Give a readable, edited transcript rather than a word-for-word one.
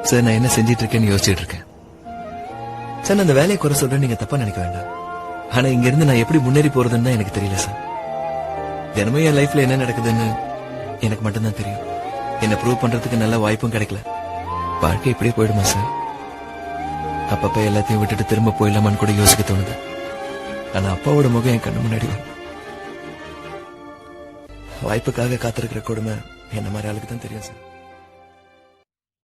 Sir நான் என்ன செஞ்சிட்டு இருக்கேன்னு யோசிச்சுட்டு இருக்கேன் சார். நான் அந்த வேலையை குறை சொல்றேன், நீங்க தப்பா நினைக்க வேண்டாம். ஆனா இங்க இருந்து நான் எப்படி முன்னேறி போறதுன்னு எனக்கு தெரியல சார். தினமும் என் லைஃப்ல என்ன நடக்குதுன்னு எனக்கு மட்டும்தான் தெரியும். என்ன ப்ரூவ் பண்றதுக்கு நல்ல வாய்ப்பும் கிடைக்கல. வாழ்க்கை இப்படியே போயிடுமா சார்? அப்பப்ப எல்லாத்தையும் விட்டுட்டு திரும்ப போயிடலாமான்னு கூட யோசிக்க தோணுது. ஆனா அப்பாவோட முகம் என் கண்ணு முன்னாடி வாய்ப்புக்காக காத்திருக்கிற கொடுமை என்ன மாதிரி ஆளுக்கு தான் தெரியும் சார்.